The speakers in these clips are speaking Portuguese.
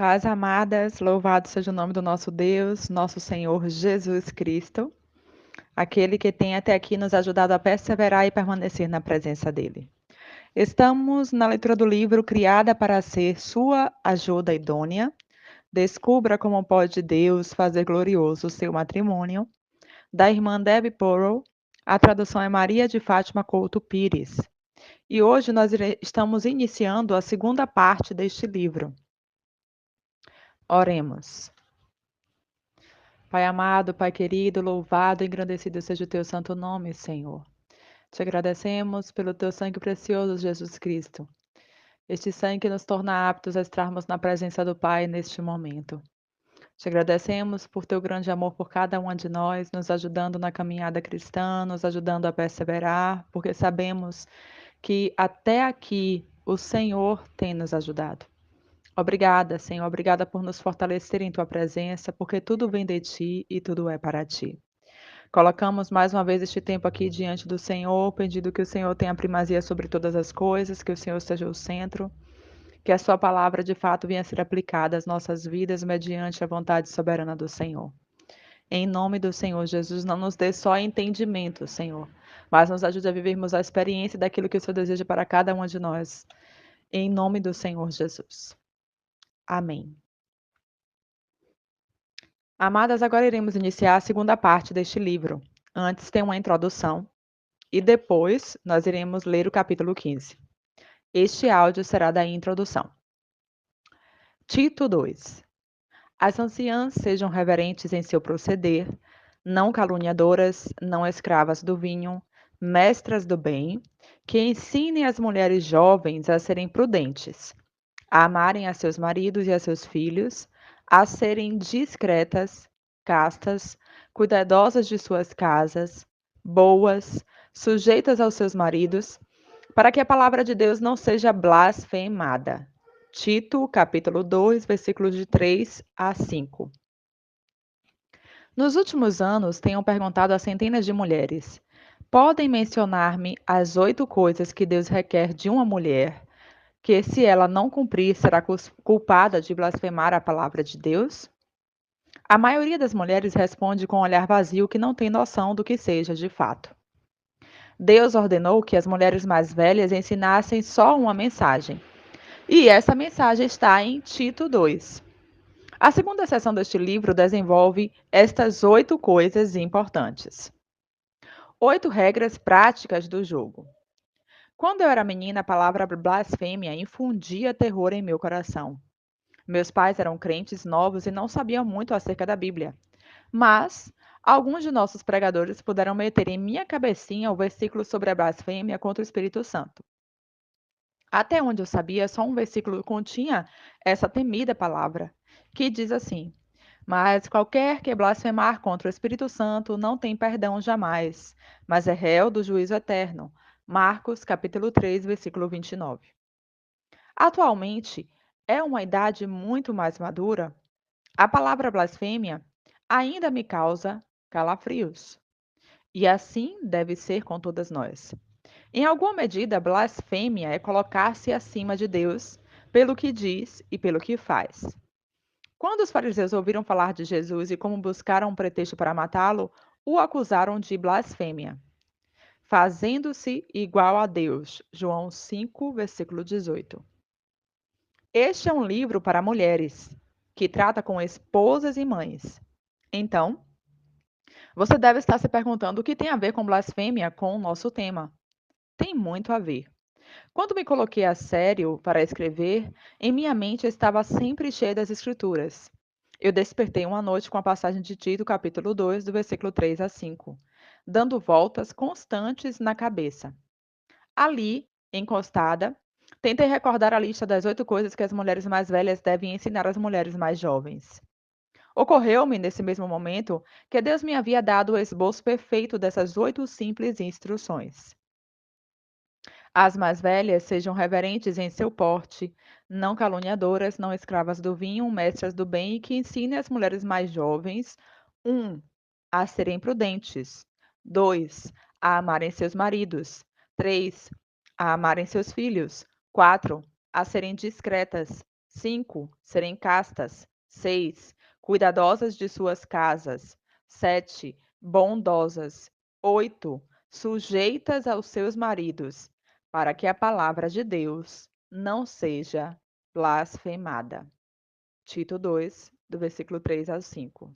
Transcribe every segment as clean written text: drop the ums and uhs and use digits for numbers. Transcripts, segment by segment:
Paz amadas, louvado seja o nome do nosso Deus, nosso Senhor Jesus Cristo, aquele que tem até aqui nos ajudado a perseverar e permanecer na presença dele. Estamos na leitura do livro Criada para Ser Sua Ajuda Idônea. Descubra como pode Deus fazer glorioso o seu matrimônio, da irmã Debbie Porrow. A tradução é Maria de Fátima Couto Pires. E hoje nós estamos iniciando a segunda parte deste livro. Oremos. Pai amado, Pai querido, louvado e engrandecido seja o teu santo nome, Senhor. Te agradecemos pelo teu sangue precioso, Jesus Cristo. Este sangue que nos torna aptos a estarmos na presença do Pai neste momento. Te agradecemos por teu grande amor por cada uma de nós, nos ajudando na caminhada cristã, nos ajudando a perseverar, porque sabemos que até aqui o Senhor tem nos ajudado. Obrigada, Senhor, obrigada por nos fortalecer em tua presença, porque tudo vem de ti e tudo é para ti. Colocamos mais uma vez este tempo aqui diante do Senhor, pedindo que o Senhor tenha primazia sobre todas as coisas, que o Senhor seja o centro, que a sua palavra de fato venha a ser aplicada às nossas vidas mediante a vontade soberana do Senhor. Em nome do Senhor Jesus, não nos dê só entendimento, Senhor, mas nos ajude a vivermos a experiência daquilo que o Senhor deseja para cada uma de nós. Em nome do Senhor Jesus. Amém. Amadas, agora iremos iniciar a segunda parte deste livro. Antes tem uma introdução e depois nós iremos ler o capítulo 15. Este áudio será da introdução. Tito 2. As anciãs sejam reverentes em seu proceder, não caluniadoras, não escravas do vinho, mestras do bem, que ensinem as mulheres jovens a serem prudentes, a amarem a seus maridos e a seus filhos, a serem discretas, castas, cuidadosas de suas casas, boas, sujeitas aos seus maridos, para que a palavra de Deus não seja blasfemada. Tito, capítulo 2, versículos de 3 a 5. Nos últimos anos, tenho perguntado a centenas de mulheres: podem mencionar-me as 8 coisas que Deus requer de uma mulher, que se ela não cumprir, será culpada de blasfemar a palavra de Deus? A maioria das mulheres responde com um olhar vazio que não tem noção do que seja de fato. Deus ordenou que as mulheres mais velhas ensinassem só uma mensagem. E essa mensagem está em Tito 2. A segunda seção deste livro desenvolve estas 8 coisas importantes. 8 regras práticas do jogo. Quando eu era menina, a palavra blasfêmia infundia terror em meu coração. Meus pais eram crentes novos e não sabiam muito acerca da Bíblia. Mas alguns de nossos pregadores puderam meter em minha cabecinha o versículo sobre a blasfêmia contra o Espírito Santo. Até onde eu sabia, só um versículo continha essa temida palavra, que diz assim: mas qualquer que blasfemar contra o Espírito Santo não tem perdão jamais, mas é réu do juízo eterno. Marcos, capítulo 3, versículo 29. Atualmente, é uma idade muito mais madura, a palavra blasfêmia ainda me causa calafrios. E assim deve ser com todas nós. Em alguma medida, blasfêmia é colocar-se acima de Deus pelo que diz e pelo que faz. Quando os fariseus ouviram falar de Jesus e como buscaram um pretexto para matá-lo, o acusaram de blasfêmia, fazendo-se igual a Deus. João 5, versículo 18. Este é um livro para mulheres, que trata com esposas e mães. Então, você deve estar se perguntando o que tem a ver com blasfêmia com o nosso tema. Tem muito a ver. Quando me coloquei a sério para escrever, em minha mente estava sempre cheia das Escrituras. Eu despertei uma noite com a passagem de Tito, capítulo 2, do versículo 3 a 5, dando voltas constantes na cabeça. Ali, encostada, tentei recordar a lista das 8 coisas que as mulheres mais velhas devem ensinar às mulheres mais jovens. Ocorreu-me, nesse mesmo momento, que Deus me havia dado o esboço perfeito dessas 8 simples instruções. As mais velhas sejam reverentes em seu porte, não caluniadoras, não escravas do vinho, mestras do bem, e que ensinem as mulheres mais jovens: 1. A serem prudentes. 2. A amarem seus maridos. 3. A amarem seus filhos. 4. A serem discretas. 5. Serem castas. 6. Cuidadosas de suas casas. 7. Bondosas. 8. Sujeitas aos seus maridos, para que a palavra de Deus não seja blasfemada. Tito 2, do versículo 3 ao 5.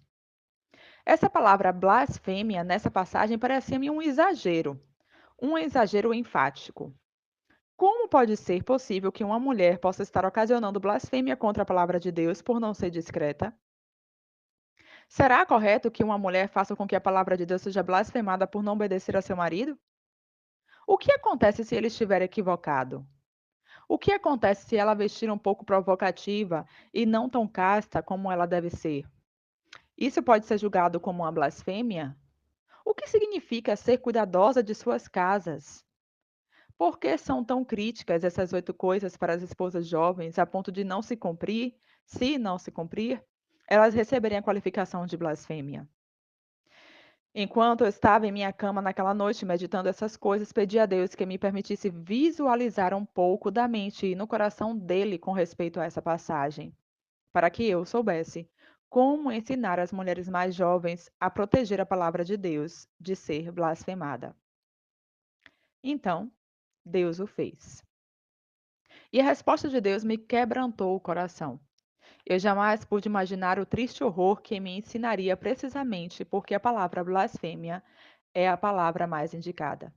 Essa palavra blasfêmia nessa passagem parecia-me um exagero enfático. Como pode ser possível que uma mulher possa estar ocasionando blasfêmia contra a palavra de Deus por não ser discreta? Será correto que uma mulher faça com que a palavra de Deus seja blasfemada por não obedecer a seu marido? O que acontece se ele estiver equivocado? O que acontece se ela vestir um pouco provocativa e não tão casta como ela deve ser? Isso pode ser julgado como uma blasfêmia? O que significa ser cuidadosa de suas casas? Por que são tão críticas essas 8 coisas para as esposas jovens, a ponto de não se cumprir, se não se cumprir, elas receberem a qualificação de blasfêmia? Enquanto eu estava em minha cama naquela noite meditando essas coisas, pedi a Deus que me permitisse visualizar um pouco da mente e no coração dele com respeito a essa passagem, para que eu soubesse como ensinar as mulheres mais jovens a proteger a palavra de Deus de ser blasfemada. Então, Deus o fez. E a resposta de Deus me quebrantou o coração. Eu jamais pude imaginar o triste horror que me ensinaria precisamente porque a palavra blasfêmia é a palavra mais indicada.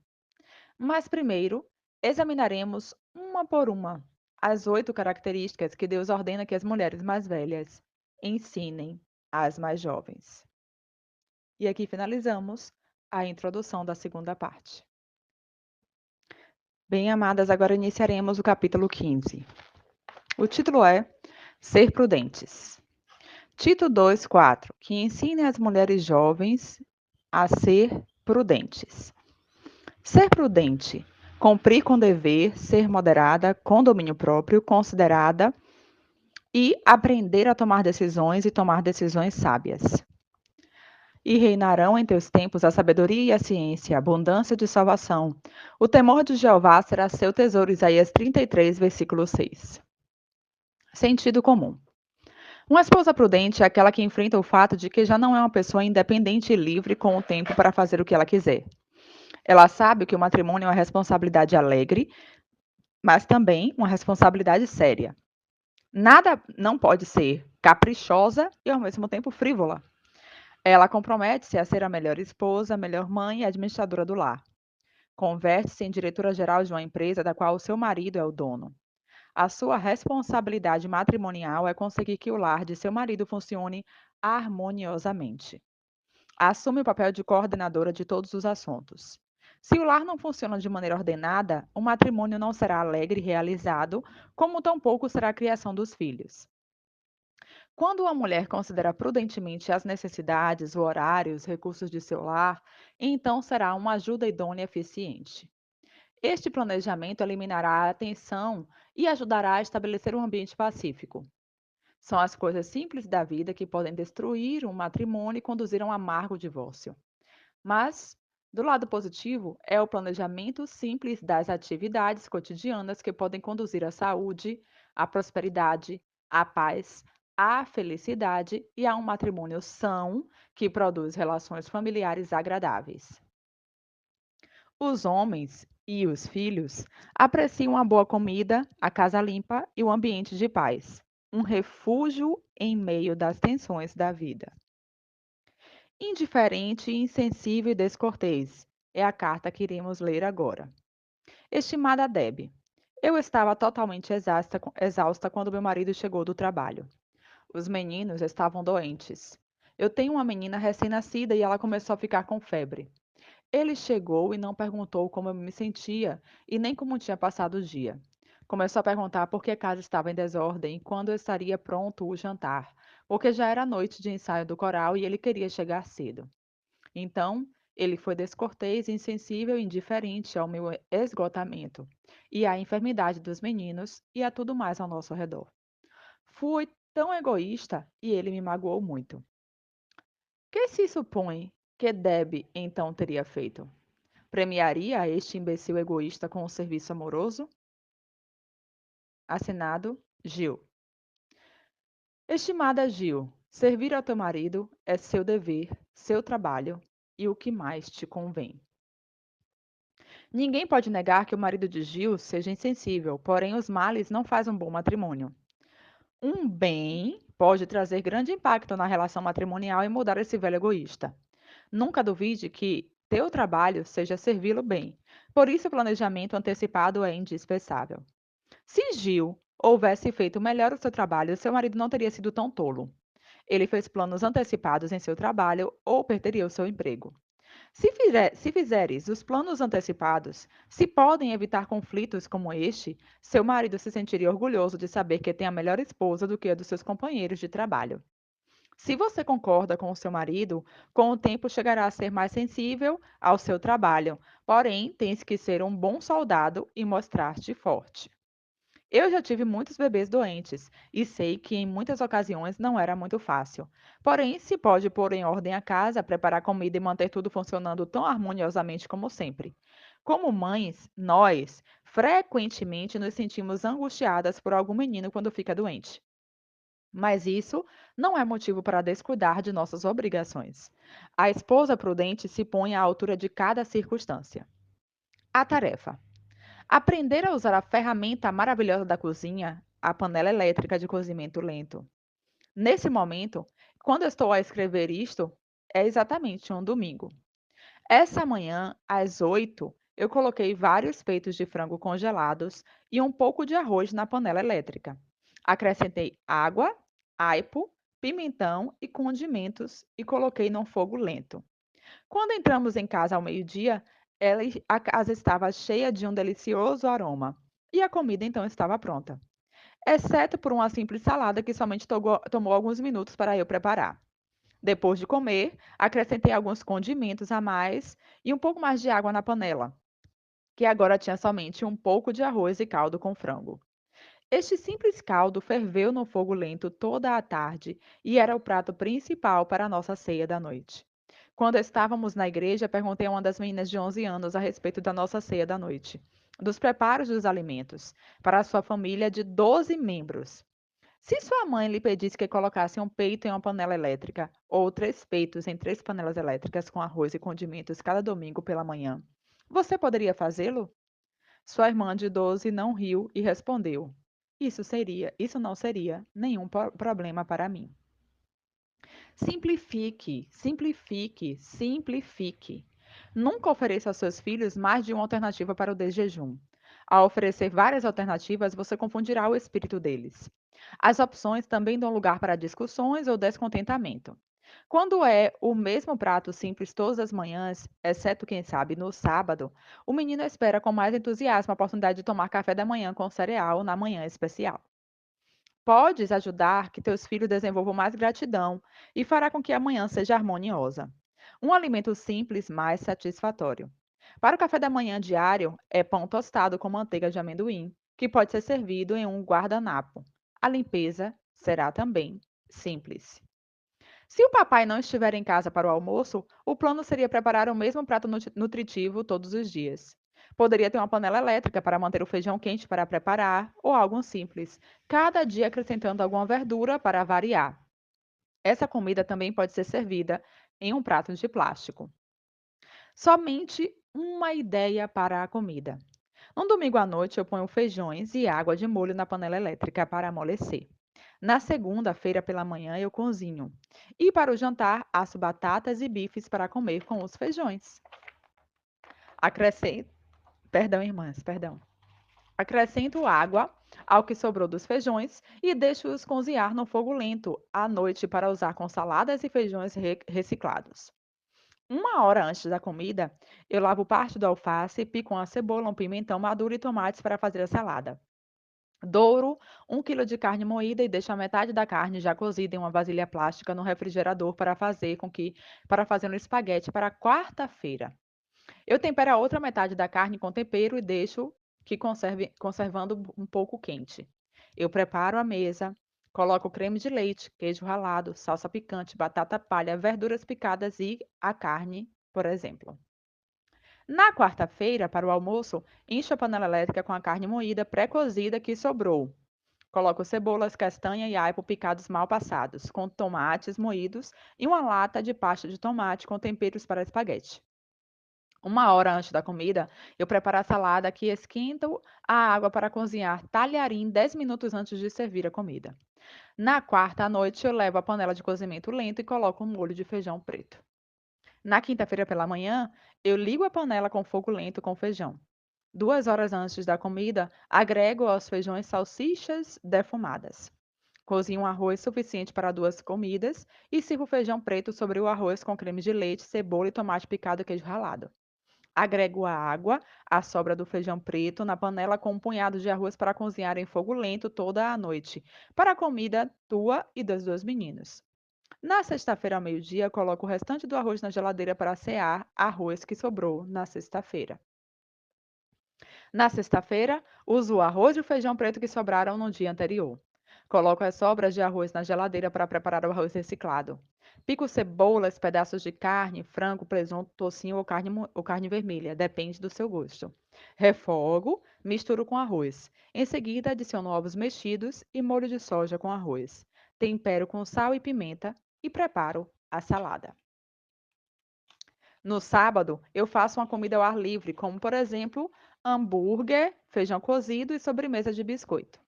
Mas primeiro, examinaremos uma por uma as 8 características que Deus ordena que as mulheres mais velhas ensinem às mais jovens. E aqui finalizamos a introdução da segunda parte. Bem, amadas, agora iniciaremos o capítulo 15. O título é Ser Prudentes. Tito 2:4, que ensine as mulheres jovens a ser prudentes. Ser prudente, cumprir com dever, ser moderada, com domínio próprio, considerada e aprender a tomar decisões e tomar decisões sábias. E reinarão em teus tempos a sabedoria e a ciência, a abundância de salvação. O temor de Jeová será seu tesouro. Isaías 33, versículo 6. Sentido comum. Uma esposa prudente é aquela que enfrenta o fato de que já não é uma pessoa independente e livre com o tempo para fazer o que ela quiser. Ela sabe que o matrimônio é uma responsabilidade alegre, mas também uma responsabilidade séria. Nada não pode ser caprichosa e ao mesmo tempo frívola. Ela compromete-se a ser a melhor esposa, a melhor mãe e administradora do lar. Converte-se em diretora-geral de uma empresa da qual o seu marido é o dono. A sua responsabilidade matrimonial é conseguir que o lar de seu marido funcione harmoniosamente. Assume o papel de coordenadora de todos os assuntos. Se o lar não funciona de maneira ordenada, o matrimônio não será alegre e realizado, como tampouco será a criação dos filhos. Quando uma mulher considera prudentemente as necessidades, o horário, os recursos de seu lar, então será uma ajuda idônea e eficiente. Este planejamento eliminará a tensão e ajudará a estabelecer um ambiente pacífico. São as coisas simples da vida que podem destruir um matrimônio e conduzir a um amargo divórcio. Mas, do lado positivo, é o planejamento simples das atividades cotidianas que podem conduzir à saúde, à prosperidade, à paz, à felicidade e a um matrimônio são que produz relações familiares agradáveis. Os homens e os filhos apreciam a boa comida, a casa limpa e o ambiente de paz, um refúgio em meio das tensões da vida. Indiferente, insensível e descortês é a carta que iremos ler agora. Estimada Deb, eu estava totalmente exausta quando meu marido chegou do trabalho. Os meninos estavam doentes. Eu tenho uma menina recém-nascida e ela começou a ficar com febre. Ele chegou e não perguntou como eu me sentia e nem como tinha passado o dia. Começou a perguntar por que a casa estava em desordem e quando estaria pronto o jantar, porque já era noite de ensaio do coral e ele queria chegar cedo. Então, ele foi descortês, insensível e indiferente ao meu esgotamento e à enfermidade dos meninos e a tudo mais ao nosso redor. Fui tão egoísta e ele me magoou muito. Que se supõe que Deb então teria feito? Premiaria este imbecil egoísta com um serviço amoroso? Assinado Gil. Estimada Gil, servir ao teu marido é seu dever, seu trabalho e o que mais te convém. Ninguém pode negar que o marido de Gil seja insensível, porém os males não fazem um bom matrimônio. Um bem pode trazer grande impacto na relação matrimonial e mudar esse velho egoísta. Nunca duvide que teu trabalho seja servi-lo bem. Por isso, o planejamento antecipado é indispensável. Se Gil houvesse feito melhor o seu trabalho, seu marido não teria sido tão tolo. Ele fez planos antecipados em seu trabalho ou perderia o seu emprego. Se fizeres os planos antecipados, se podem evitar conflitos como este, seu marido se sentiria orgulhoso de saber que tem a melhor esposa do que a dos seus companheiros de trabalho. Se você concorda com o seu marido, com o tempo chegará a ser mais sensível ao seu trabalho, porém, tens que ser um bom soldado e mostrar-te forte. Eu já tive muitos bebês doentes e sei que em muitas ocasiões não era muito fácil. Porém, se pode pôr em ordem a casa, preparar comida e manter tudo funcionando tão harmoniosamente como sempre. Como mães, nós frequentemente nos sentimos angustiadas por algum menino quando fica doente. Mas isso não é motivo para descuidar de nossas obrigações. A esposa prudente se põe à altura de cada circunstância. A tarefa: aprender a usar a ferramenta maravilhosa da cozinha, a panela elétrica de cozimento lento. Nesse momento, quando eu estou a escrever isto, é exatamente um domingo. Essa manhã, às 8, eu coloquei vários peitos de frango congelados e um pouco de arroz na panela elétrica. Acrescentei água, aipo, pimentão e condimentos e coloquei num fogo lento. Quando entramos em casa ao meio-dia, a casa estava cheia de um delicioso aroma. E a comida então estava pronta, exceto por uma simples salada que somente tomou alguns minutos para eu preparar. Depois de comer, acrescentei alguns condimentos a mais e um pouco mais de água na panela, que agora tinha somente um pouco de arroz e caldo com frango. Este simples caldo ferveu no fogo lento toda a tarde e era o prato principal para a nossa ceia da noite. Quando estávamos na igreja, perguntei a uma das meninas de 11 anos a respeito da nossa ceia da noite, dos preparos dos alimentos, para a sua família de 12 membros. Se sua mãe lhe pedisse que colocasse um peito em uma panela elétrica, ou 3 peitos em 3 panelas elétricas com arroz e condimentos cada domingo pela manhã, você poderia fazê-lo? Sua irmã de 12 não riu e respondeu: isso não seria nenhum problema para mim. Simplifique, simplifique, simplifique. Nunca ofereça aos seus filhos mais de uma alternativa para o desjejum. Ao oferecer várias alternativas, você confundirá o espírito deles. As opções também dão lugar para discussões ou descontentamento. Quando é o mesmo prato simples todas as manhãs, exceto quem sabe no sábado, o menino espera com mais entusiasmo a oportunidade de tomar café da manhã com cereal na manhã especial. Podes ajudar que teus filhos desenvolvam mais gratidão e fará com que a manhã seja harmoniosa. Um alimento simples, mais satisfatório. Para o café da manhã diário, é pão tostado com manteiga de amendoim, que pode ser servido em um guardanapo. A limpeza será também simples. Se o papai não estiver em casa para o almoço, o plano seria preparar o mesmo prato nutritivo todos os dias. Poderia ter uma panela elétrica para manter o feijão quente para preparar, ou algo simples, cada dia acrescentando alguma verdura para variar. Essa comida também pode ser servida em um prato de plástico. Somente uma ideia para a comida. No domingo à noite, eu ponho feijões e água de molho na panela elétrica para amolecer. Na segunda-feira pela manhã, eu cozinho. E para o jantar, asso batatas e bifes para comer com os feijões. Acrescento, perdão, irmãs, perdão. Acrescento água ao que sobrou dos feijões e deixo-os cozinhar no fogo lento à noite para usar com saladas e feijões reciclados. Uma hora antes da comida, eu lavo parte do alface, pico uma cebola, um pimentão maduro e tomates para fazer a salada. Douro 1 quilo de carne moída e deixo a metade da carne já cozida em uma vasilha plástica no refrigerador para fazer um espaguete para quarta-feira. Eu tempero a outra metade da carne com tempero e deixo que conservando um pouco quente. Eu preparo a mesa, coloco creme de leite, queijo ralado, salsa picante, batata palha, verduras picadas e a carne, por exemplo. Na quarta-feira, para o almoço, encho a panela elétrica com a carne moída pré-cozida que sobrou. Coloco cebolas, castanha e aipo picados mal passados, com tomates moídos e uma lata de pasta de tomate com temperos para espaguete. Uma hora antes da comida, eu preparo a salada que esquento a água para cozinhar talharim 10 minutos antes de servir a comida. Na quarta à noite, eu levo a panela de cozimento lento e coloco um molho de feijão preto. Na quinta-feira pela manhã, eu ligo a panela com fogo lento com feijão. 2 horas antes da comida, agrego aos feijões salsichas defumadas. Cozinho um arroz suficiente para 2 comidas e sirvo feijão preto sobre o arroz com creme de leite, cebola e tomate picado e queijo ralado. Agrego a água, a sobra do feijão preto na panela com um punhado de arroz para cozinhar em fogo lento toda a noite, para a comida tua e dos 2 meninos. Na sexta-feira ao meio-dia, coloco o restante do arroz na geladeira para assear arroz que sobrou na sexta-feira. Na sexta-feira, uso o arroz e o feijão preto que sobraram no dia anterior. Coloco as sobras de arroz na geladeira para preparar o arroz reciclado. Pico cebolas, pedaços de carne, frango, presunto, tocinho ou carne vermelha, depende do seu gosto. Refogo, misturo com arroz. Em seguida, adiciono ovos mexidos e molho de soja com arroz. Tempero com sal e pimenta e preparo a salada. No sábado, eu faço uma comida ao ar livre, como por exemplo, hambúrguer, feijão cozido e sobremesa de biscoito.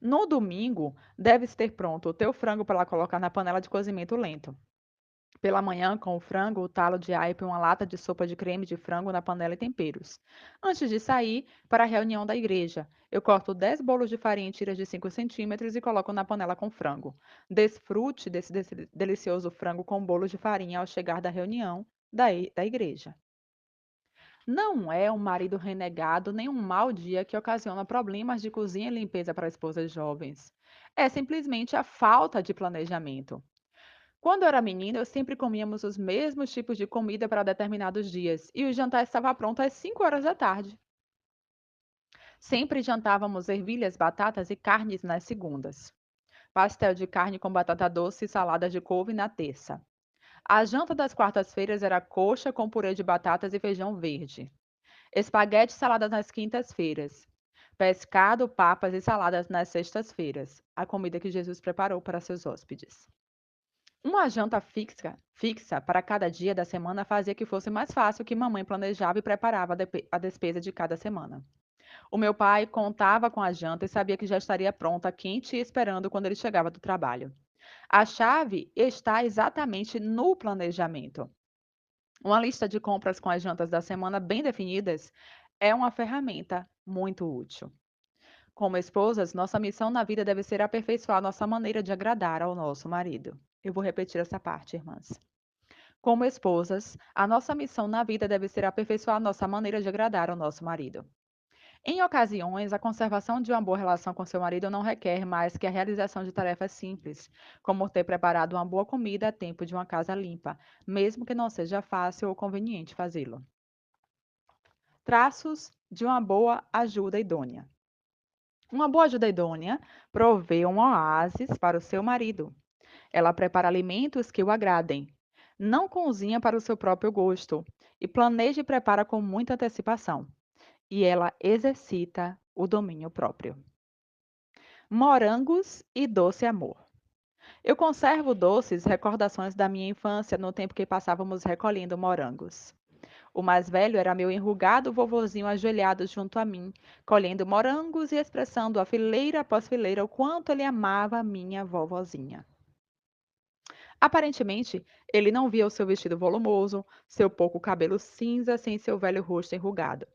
No domingo, deve ter pronto o teu frango para colocar na panela de cozimento lento. Pela manhã, com o frango, o talo de aipo e uma lata de sopa de creme de frango na panela e temperos. Antes de sair para a reunião da igreja, eu corto 10 bolos de farinha em tiras de 5 centímetros e coloco na panela com frango. Desfrute desse delicioso frango com bolos de farinha ao chegar da reunião da igreja. Não é um marido renegado nem um mau dia que ocasiona problemas de cozinha e limpeza para esposas jovens. É simplesmente a falta de planejamento. Quando eu era menina, eu sempre comíamos os mesmos tipos de comida para determinados dias, e o jantar estava pronto às 5 horas da tarde. Sempre jantávamos ervilhas, batatas e carnes nas segundas. Pastel de carne com batata doce e salada de couve na terça. A janta das quartas-feiras era coxa com purê de batatas e feijão verde. Espaguete e salada nas quintas-feiras. Pescado, papas e saladas nas sextas-feiras. A comida que Jesus preparou para seus hóspedes. Uma janta fixa para cada dia da semana fazia que fosse mais fácil que mamãe planejava e preparava a despesa de cada semana. O meu pai contava com a janta e sabia que já estaria pronta, quente e esperando quando ele chegava do trabalho. A chave está exatamente no planejamento. Uma lista de compras com as jantas da semana bem definidas é uma ferramenta muito útil. Como esposas, nossa missão na vida deve ser aperfeiçoar nossa maneira de agradar ao nosso marido. Eu vou repetir essa parte, irmãs. Como esposas, a nossa missão na vida deve ser aperfeiçoar nossa maneira de agradar ao nosso marido. Em ocasiões, a conservação de uma boa relação com seu marido não requer mais que a realização de tarefas simples, como ter preparado uma boa comida a tempo de uma casa limpa, mesmo que não seja fácil ou conveniente fazê-lo. Traços de uma boa ajuda idônea. Uma boa ajuda idônea provê um oásis para o seu marido. Ela prepara alimentos que o agradem. Não cozinha para o seu próprio gosto e planeja e prepara com muita antecipação. E ela exercita o domínio próprio. Morangos e doce amor. Eu conservo doces recordações da minha infância no tempo que passávamos recolhendo morangos. O mais velho era meu enrugado vovozinho ajoelhado junto a mim, colhendo morangos e expressando a fileira após fileira o quanto ele amava a minha vovozinha. Aparentemente, ele não via o seu vestido volumoso, seu pouco cabelo cinza sem seu velho rosto enrugado.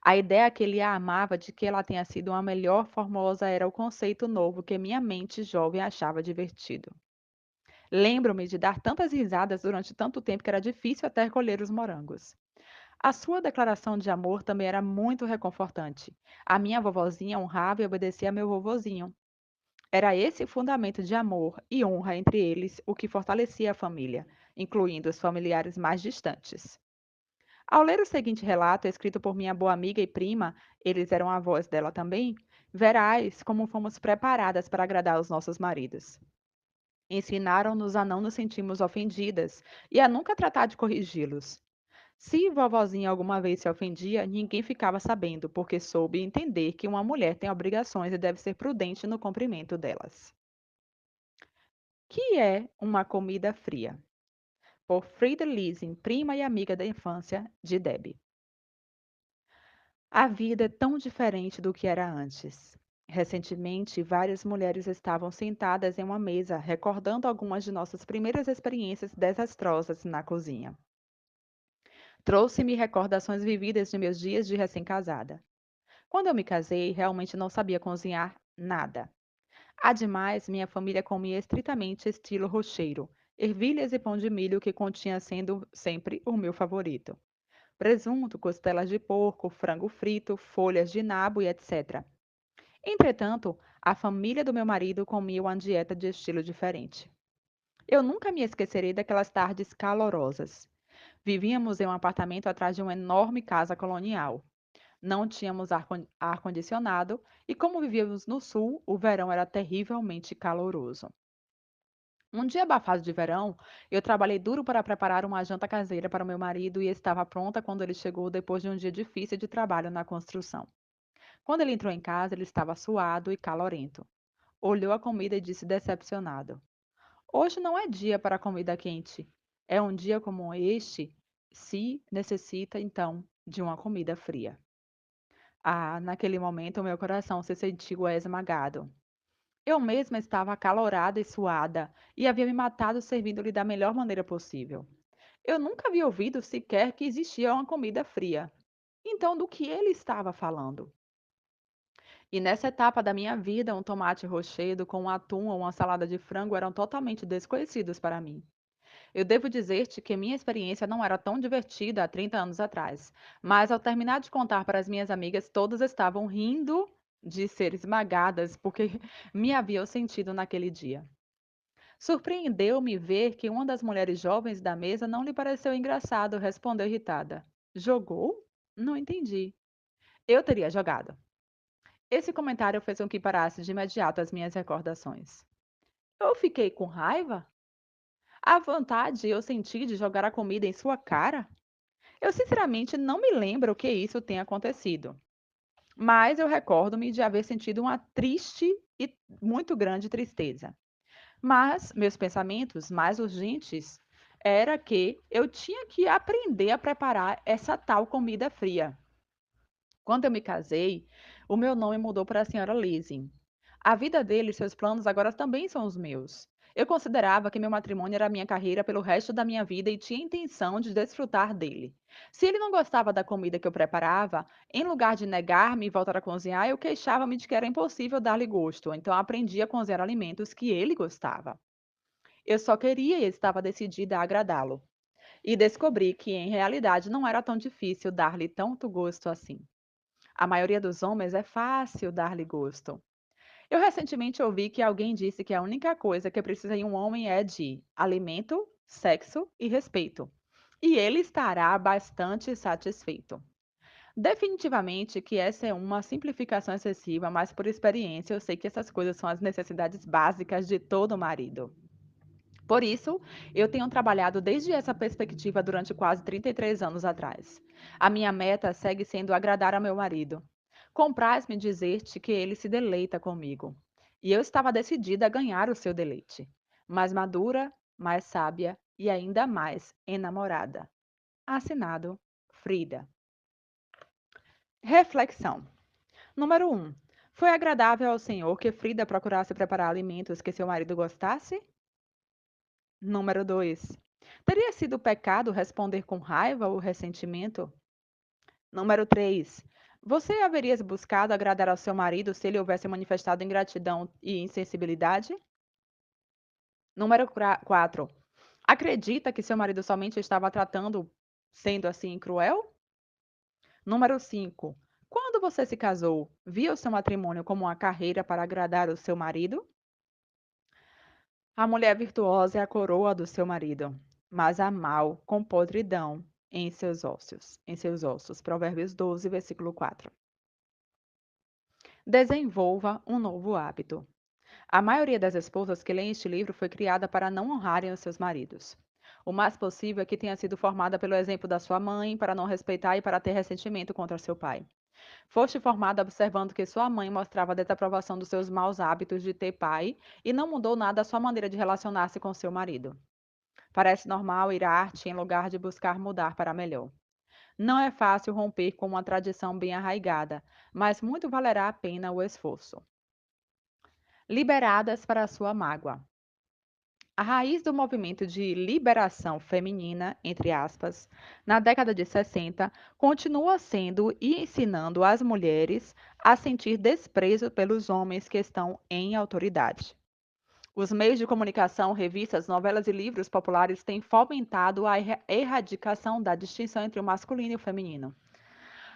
A ideia que ele a amava de que ela tenha sido uma melhor formosa era o conceito novo que minha mente jovem achava divertido. Lembro-me de dar tantas risadas durante tanto tempo que era difícil até recolher os morangos. A sua declaração de amor também era muito reconfortante. A minha vovozinha honrava e obedecia a meu vovozinho. Era esse o fundamento de amor e honra entre eles o que fortalecia a família, incluindo os familiares mais distantes. Ao ler o seguinte relato, escrito por minha boa amiga e prima, eles eram avós dela também, verás como fomos preparadas para agradar os nossos maridos. Ensinaram-nos a não nos sentirmos ofendidas e a nunca tratar de corrigi-los. Se vovozinha alguma vez se ofendia, ninguém ficava sabendo, porque soube entender que uma mulher tem obrigações e deve ser prudente no cumprimento delas. Que é uma comida fria? Por Frida Lissing, prima e amiga da infância de Debbie. A vida é tão diferente do que era antes. Recentemente, várias mulheres estavam sentadas em uma mesa, recordando algumas de nossas primeiras experiências desastrosas na cozinha. Trouxe-me recordações vividas de meus dias de recém-casada. Quando eu me casei, realmente não sabia cozinhar nada. Ademais, minha família comia estritamente estilo rocheiro, ervilhas e pão de milho que continha sendo sempre o meu favorito. Presunto, costelas de porco, frango frito, folhas de nabo e etc. Entretanto, a família do meu marido comia uma dieta de estilo diferente. Eu nunca me esquecerei daquelas tardes calorosas. Vivíamos em um apartamento atrás de uma enorme casa colonial. Não tínhamos ar-condicionado e, como vivíamos no sul, o verão era terrivelmente caloroso. Um dia abafado de verão, eu trabalhei duro para preparar uma janta caseira para o meu marido e estava pronta quando ele chegou depois de um dia difícil de trabalho na construção. Quando ele entrou em casa, ele estava suado e calorento. Olhou a comida e disse decepcionado: Hoje não é dia para comida quente. É um dia como este, se necessita então de uma comida fria. Ah, naquele momento meu coração se sentiu esmagado. Eu mesma estava acalorada e suada e havia me matado servindo-lhe da melhor maneira possível. Eu nunca havia ouvido sequer que existia uma comida fria. Então, do que ele estava falando? E nessa etapa da minha vida, um tomate rochedo com um atum ou uma salada de frango eram totalmente desconhecidos para mim. Eu devo dizer-te que minha experiência não era tão divertida há 30 anos atrás, mas ao terminar de contar para as minhas amigas, todas estavam rindo de ser esmagadas porque me haviam sentido naquele dia. Surpreendeu-me ver que uma das mulheres jovens da mesa não lhe pareceu engraçado, respondeu irritada. Jogou? Não entendi. Eu teria jogado. Esse comentário fez com que parasse de imediato as minhas recordações. Eu fiquei com raiva? A vontade eu senti de jogar a comida em sua cara? Eu sinceramente não me lembro que isso tenha acontecido, mas eu recordo-me de haver sentido uma triste e muito grande tristeza. Mas meus pensamentos mais urgentes era que eu tinha que aprender a preparar essa tal comida fria. Quando eu me casei, o meu nome mudou para a senhora Lizzie. A vida dele e seus planos agora também são os meus. Eu considerava que meu matrimônio era a minha carreira pelo resto da minha vida e tinha intenção de desfrutar dele. Se ele não gostava da comida que eu preparava, em lugar de negar-me e voltar a cozinhar, eu queixava-me de que era impossível dar-lhe gosto, então aprendi a cozinhar alimentos que ele gostava. Eu só queria e estava decidida a agradá-lo. E descobri que, em realidade, não era tão difícil dar-lhe tanto gosto assim. A maioria dos homens é fácil dar-lhe gosto. Eu recentemente ouvi que alguém disse que a única coisa que precisa em um homem é de alimento, sexo e respeito. E ele estará bastante satisfeito. Definitivamente que essa é uma simplificação excessiva, mas por experiência eu sei que essas coisas são as necessidades básicas de todo marido. Por isso, eu tenho trabalhado desde essa perspectiva durante quase 33 anos atrás. A minha meta segue sendo agradar ao meu marido. Compraz-me dizer-te que ele se deleita comigo. E eu estava decidida a ganhar o seu deleite. Mais madura, mais sábia e ainda mais enamorada. Assinado Frida. Reflexão. Número 1. Foi agradável ao Senhor que Frida procurasse preparar alimentos que seu marido gostasse? Número 2. Teria sido pecado responder com raiva ou ressentimento? Número 3. Você haveria buscado agradar ao seu marido se ele houvesse manifestado ingratidão e insensibilidade? Número 4. Acredita que seu marido somente estava tratando sendo assim cruel? Número 5. Quando você se casou, viu seu matrimônio como uma carreira para agradar o seu marido? A mulher virtuosa é a coroa do seu marido, mas a mal com podridão em seus ossos. Provérbios 12, versículo 4. Desenvolva um novo hábito. A maioria das esposas que leem este livro foi criada para não honrarem os seus maridos. O mais possível é que tenha sido formada pelo exemplo da sua mãe, para não respeitar e para ter ressentimento contra seu pai. Foste formada observando que sua mãe mostrava desaprovação dos seus maus hábitos de ter pai e não mudou nada a sua maneira de relacionar-se com seu marido. Parece normal irar-te em lugar de buscar mudar para melhor. Não é fácil romper com uma tradição bem arraigada, mas muito valerá a pena o esforço. Liberadas para a sua mágoa. A raiz do movimento de liberação feminina, entre aspas, na década de 60, continua sendo e ensinando as mulheres a sentir desprezo pelos homens que estão em autoridade. Os meios de comunicação, revistas, novelas e livros populares têm fomentado a erradicação da distinção entre o masculino e o feminino.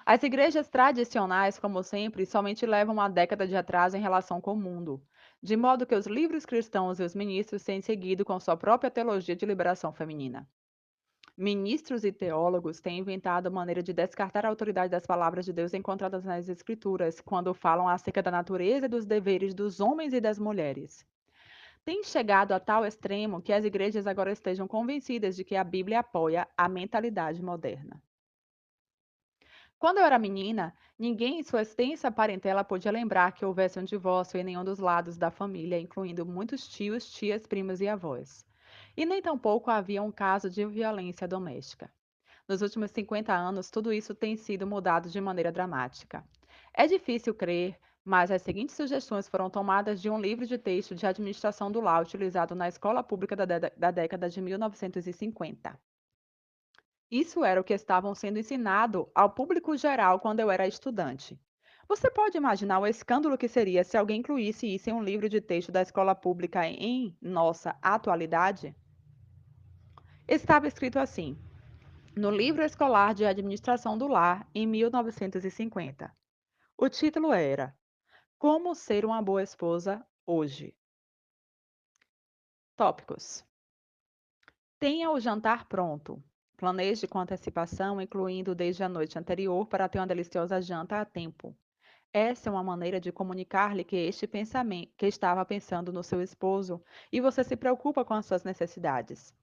As igrejas tradicionais, como sempre, somente levam uma década de atraso em relação com o mundo, de modo que os livros cristãos e os ministros têm seguido com sua própria teologia de liberação feminina. Ministros e teólogos têm inventado a maneira de descartar a autoridade das palavras de Deus encontradas nas Escrituras, quando falam acerca da natureza e dos deveres dos homens e das mulheres. Tem chegado a tal extremo que as igrejas agora estejam convencidas de que a Bíblia apoia a mentalidade moderna. Quando eu era menina, ninguém em sua extensa parentela podia lembrar que houvesse um divórcio em nenhum dos lados da família, incluindo muitos tios, tias, primas e avós. E nem tampouco havia um caso de violência doméstica. Nos últimos 50 anos, tudo isso tem sido mudado de maneira dramática. É difícil crer, mas as seguintes sugestões foram tomadas de um livro de texto de administração do lar utilizado na escola pública da década de 1950. Isso era o que estavam sendo ensinado ao público geral quando eu era estudante. Você pode imaginar o escândalo que seria se alguém incluísse isso em um livro de texto da escola pública em nossa atualidade? Estava escrito assim, no livro escolar de administração do lar, em 1950. O título era Como ser uma boa esposa hoje. Tópicos. Tenha o jantar pronto. Planeje com antecipação, incluindo desde a noite anterior, para ter uma deliciosa janta a tempo. Essa é uma maneira de comunicar-lhe que este pensamento, que estava pensando no seu esposo e você se preocupa com as suas necessidades.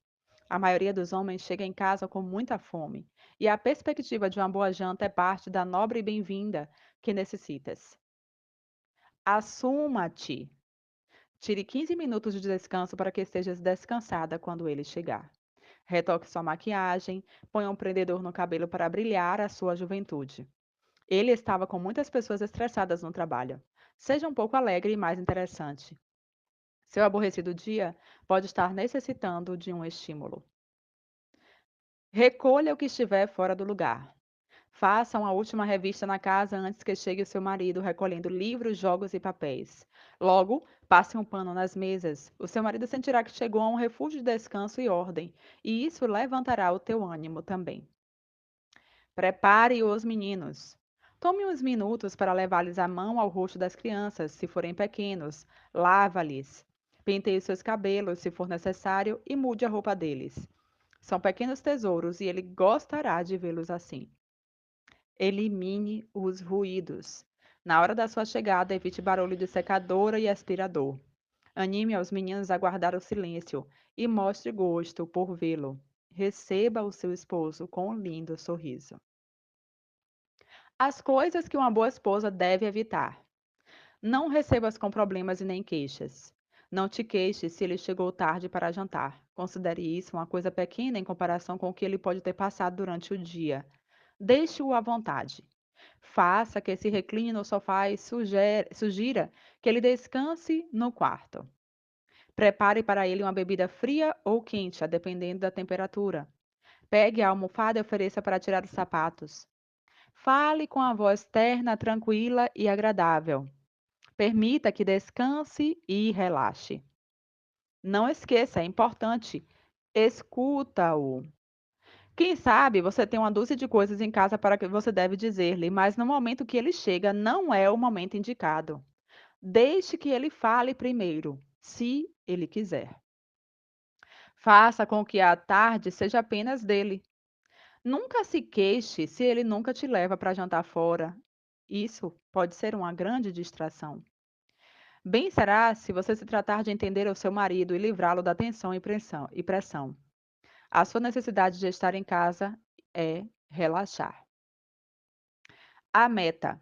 A maioria dos homens chega em casa com muita fome, e a perspectiva de uma boa janta é parte da nobre e bem-vinda que necessitas. Assuma-te. Tire 15 minutos de descanso para que estejas descansada quando ele chegar. Retoque sua maquiagem, ponha um prendedor no cabelo para brilhar a sua juventude. Ele estava com muitas pessoas estressadas no trabalho. Seja um pouco alegre e mais interessante. Seu aborrecido dia pode estar necessitando de um estímulo. Recolha o que estiver fora do lugar. Faça uma última revista na casa antes que chegue o seu marido, recolhendo livros, jogos e papéis. Logo, passe um pano nas mesas. O seu marido sentirá que chegou a um refúgio de descanso e ordem, e isso levantará o teu ânimo também. Prepare os meninos. Tome uns minutos para levar-lhes a mão ao rosto das crianças, se forem pequenos. Lava-lhes. Penteie seus cabelos, se for necessário, e mude a roupa deles. São pequenos tesouros e ele gostará de vê-los assim. Elimine os ruídos. Na hora da sua chegada, evite barulho de secadora e aspirador. Anime aos meninos a guardar o silêncio e mostre gosto por vê-lo. Receba o seu esposo com um lindo sorriso. As coisas que uma boa esposa deve evitar. Não recebas com problemas e nem queixas. Não te queixes se ele chegou tarde para jantar. Considere isso uma coisa pequena em comparação com o que ele pode ter passado durante o dia. Deixe-o à vontade. Faça que se recline no sofá e sugira que ele descanse no quarto. Prepare para ele uma bebida fria ou quente, a dependendo da temperatura. Pegue a almofada e ofereça para tirar os sapatos. Fale com a voz terna, tranquila e agradável. Permita que descanse e relaxe. Não esqueça, é importante, escuta-o. Quem sabe você tem uma dúzia de coisas em casa para que você deve dizer-lhe, mas no momento que ele chega, não é o momento indicado. Deixe que ele fale primeiro, se ele quiser. Faça com que a tarde seja apenas dele. Nunca se queixe se ele nunca te leva para jantar fora. Isso pode ser uma grande distração. Bem será se você se tratar de entender o seu marido e livrá-lo da tensão e pressão. A sua necessidade de estar em casa é relaxar. A meta: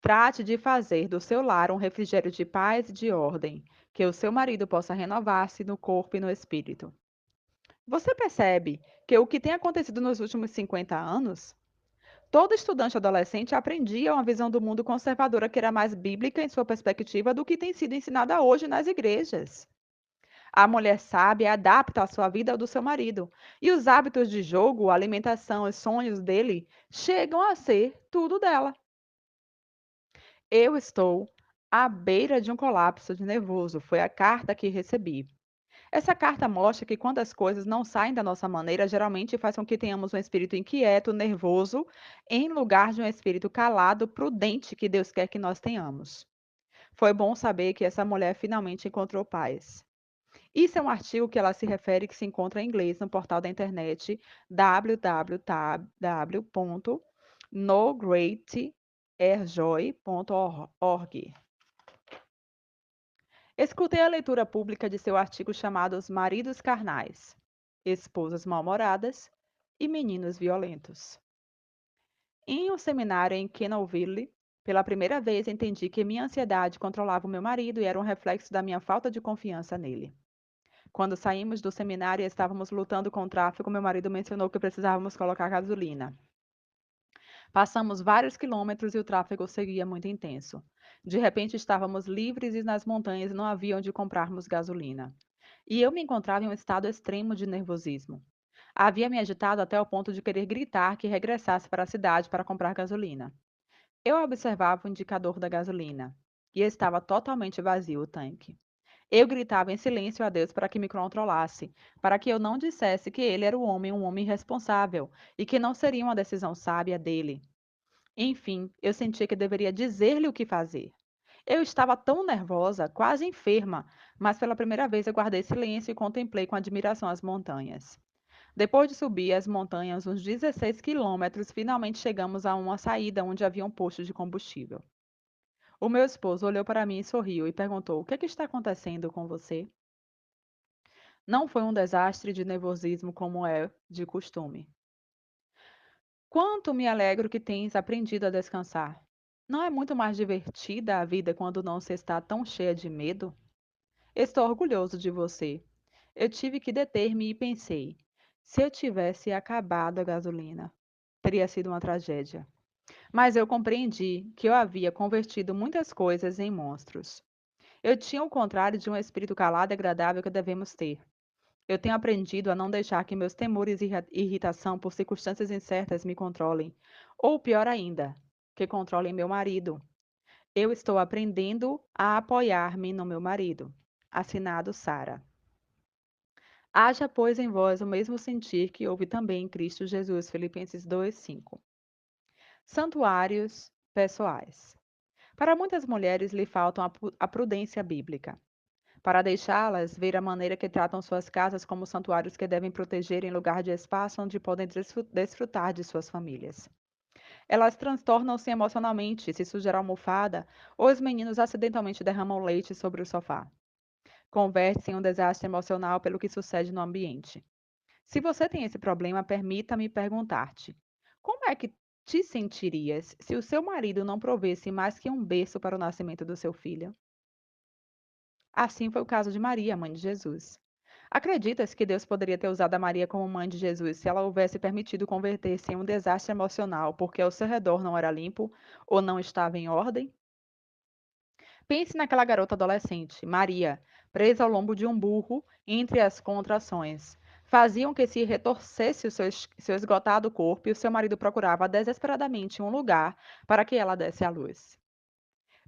trate de fazer do seu lar um refrigério de paz e de ordem, que o seu marido possa renovar-se no corpo e no espírito. Você percebe que o que tem acontecido nos últimos 50 anos? Todo estudante adolescente aprendia uma visão do mundo conservadora que era mais bíblica em sua perspectiva do que tem sido ensinada hoje nas igrejas. A mulher sábia adapta a sua vida ao do seu marido, e os hábitos de jogo, alimentação e sonhos dele chegam a ser tudo dela. Eu estou à beira de um colapso de nervoso, foi a carta que recebi. Essa carta mostra que quando as coisas não saem da nossa maneira, geralmente faz com que tenhamos um espírito inquieto, nervoso, em lugar de um espírito calado, prudente que Deus quer que nós tenhamos. Foi bom saber que essa mulher finalmente encontrou paz. Isso é um artigo que ela se refere que se encontra em inglês no portal da internet www.nogreaterjoy.org. Escutei a leitura pública de seu artigo chamado Os Maridos Carnais, Esposas Mal-Humoradas e Meninos Violentos. Em um seminário em Kenalville, pela primeira vez entendi que minha ansiedade controlava o meu marido e era um reflexo da minha falta de confiança nele. Quando saímos do seminário e estávamos lutando com o tráfego, meu marido mencionou que precisávamos colocar gasolina. Passamos vários quilômetros e o tráfego seguia muito intenso. De repente estávamos livres e nas montanhas não havia onde comprarmos gasolina. E eu me encontrava em um estado extremo de nervosismo. Havia me agitado até o ponto de querer gritar que regressasse para a cidade para comprar gasolina. Eu observava o indicador da gasolina e estava totalmente vazio o tanque. Eu gritava em silêncio a Deus para que me controlasse, para que eu não dissesse que ele era um homem irresponsável, e que não seria uma decisão sábia dele. Enfim, eu sentia que deveria dizer-lhe o que fazer. Eu estava tão nervosa, quase enferma, mas pela primeira vez eu guardei silêncio e contemplei com admiração as montanhas. Depois de subir as montanhas uns 16 quilômetros, finalmente chegamos a uma saída onde havia um posto de combustível. O meu esposo olhou para mim e sorriu e perguntou: O que é que está acontecendo com você? Não foi um desastre de nervosismo como é de costume. Quanto me alegro que tens aprendido a descansar. Não é muito mais divertida a vida quando não se está tão cheia de medo? Estou orgulhoso de você. Eu tive que deter-me e pensei: se eu tivesse acabado a gasolina, teria sido uma tragédia. Mas eu compreendi que eu havia convertido muitas coisas em monstros. Eu tinha o contrário de um espírito calado e agradável que devemos ter. Eu tenho aprendido a não deixar que meus temores e irritação por circunstâncias incertas me controlem. Ou pior ainda, que controlem meu marido. Eu estou aprendendo a apoiar-me no meu marido. Assinado Sara. Haja, pois, em vós o mesmo sentir que houve também em Cristo Jesus. Filipenses 2:5. Santuários pessoais. Para muitas mulheres lhe faltam a prudência bíblica, para deixá-las ver a maneira que tratam suas casas como santuários que devem proteger em lugar de espaço onde podem desfrutar de suas famílias. Elas transtornam-se emocionalmente se sujar a almofada ou os meninos acidentalmente derramam leite sobre o sofá. Converte-se em um desastre emocional pelo que sucede no ambiente. Se você tem esse problema, permita-me perguntar-te: como é que te sentirias se o seu marido não provesse mais que um berço para o nascimento do seu filho? Assim foi o caso de Maria, mãe de Jesus. Acreditas que Deus poderia ter usado a Maria como mãe de Jesus se ela houvesse permitido converter-se em um desastre emocional porque ao seu redor não era limpo ou não estava em ordem? Pense naquela garota adolescente, Maria, presa ao lombo de um burro entre as contrações. Faziam que se retorcesse o seu esgotado corpo e o seu marido procurava desesperadamente um lugar para que ela desse à luz.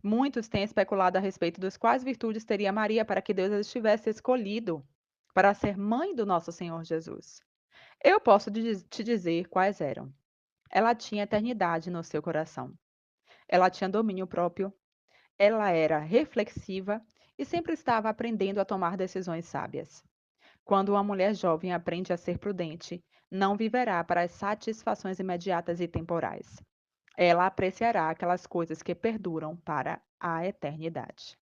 Muitos têm especulado a respeito das quais virtudes teria Maria para que Deus a tivesse escolhido para ser mãe do nosso Senhor Jesus. Eu posso te dizer quais eram. Ela tinha eternidade no seu coração. Ela tinha domínio próprio. Ela era reflexiva e sempre estava aprendendo a tomar decisões sábias. Quando uma mulher jovem aprende a ser prudente, não viverá para as satisfações imediatas e temporais. Ela apreciará aquelas coisas que perduram para a eternidade.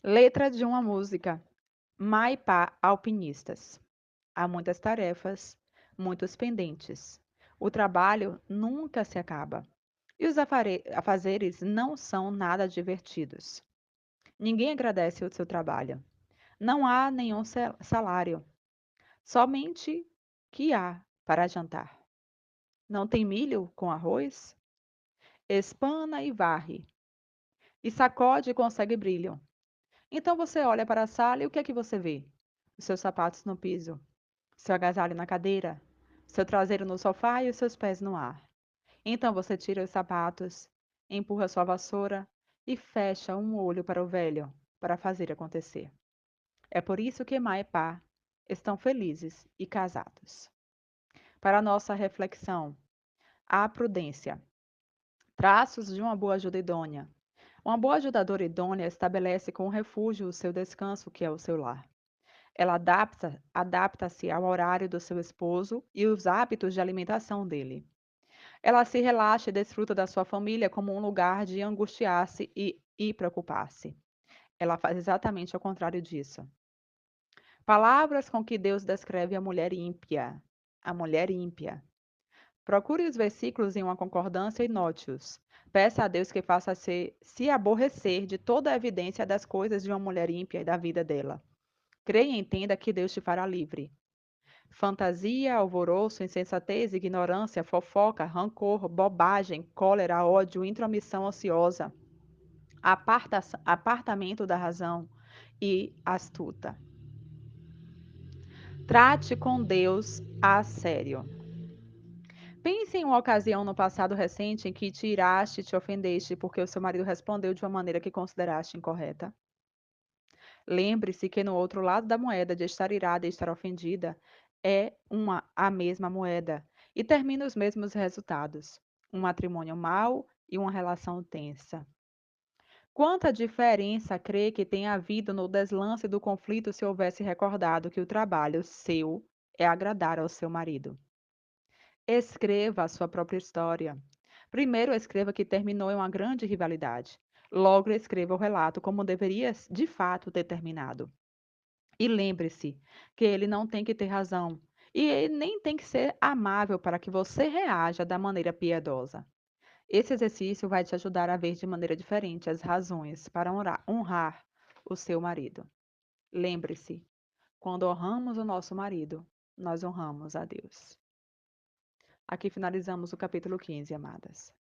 Letra de uma música. Maipá alpinistas. Há muitas tarefas, muitos pendentes. O trabalho nunca se acaba. E os afazeres não são nada divertidos. Ninguém agradece o seu trabalho. Não há nenhum salário. Somente que há para jantar. Não tem milho com arroz? Espana e varre. E sacode e consegue brilho. Então você olha para a sala e o que é que você vê? Os seus sapatos no piso, seu agasalho na cadeira, seu traseiro no sofá e os seus pés no ar. Então você tira os sapatos, empurra sua vassoura e fecha um olho para o velho, para fazer acontecer. É por isso que Má e Pá estão felizes e casados. Para nossa reflexão, a prudência. Traços de uma boa ajuda idônea. Uma boa ajudadora idônea estabelece com refúgio o seu descanso, que é o seu lar. Ela adapta-se ao horário do seu esposo e os hábitos de alimentação dele. Ela se relaxa e desfruta da sua família como um lugar de angustiar-se e preocupar-se. Ela faz exatamente ao contrário disso. Palavras com que Deus descreve a mulher ímpia. A mulher ímpia. Procure os versículos em uma concordância e note-os. Peça a Deus que faça se aborrecer de toda a evidência das coisas de uma mulher ímpia e da vida dela. Creia e entenda que Deus te fará livre. Fantasia, alvoroço, insensatez, ignorância, fofoca, rancor, bobagem, cólera, ódio, intromissão ociosa, apartamento da razão e astuta. Trate com Deus a sério. Pense em uma ocasião no passado recente em que te iraste e te ofendeste porque o seu marido respondeu de uma maneira que consideraste incorreta. Lembre-se que no outro lado da moeda de estar irada e estar ofendida é a mesma moeda e termina os mesmos resultados: um matrimônio mau e uma relação tensa. Quanta diferença crê que tem havido no deslance do conflito se houvesse recordado que o trabalho seu é agradar ao seu marido? Escreva a sua própria história. Primeiro, escreva que terminou em uma grande rivalidade. Logo, escreva o relato como deveria de fato ter terminado. E lembre-se que ele não tem que ter razão. E ele nem tem que ser amável para que você reaja da maneira piedosa. Esse exercício vai te ajudar a ver de maneira diferente as razões para honrar o seu marido. Lembre-se, quando honramos o nosso marido, nós honramos a Deus. Aqui finalizamos o capítulo 15, amadas.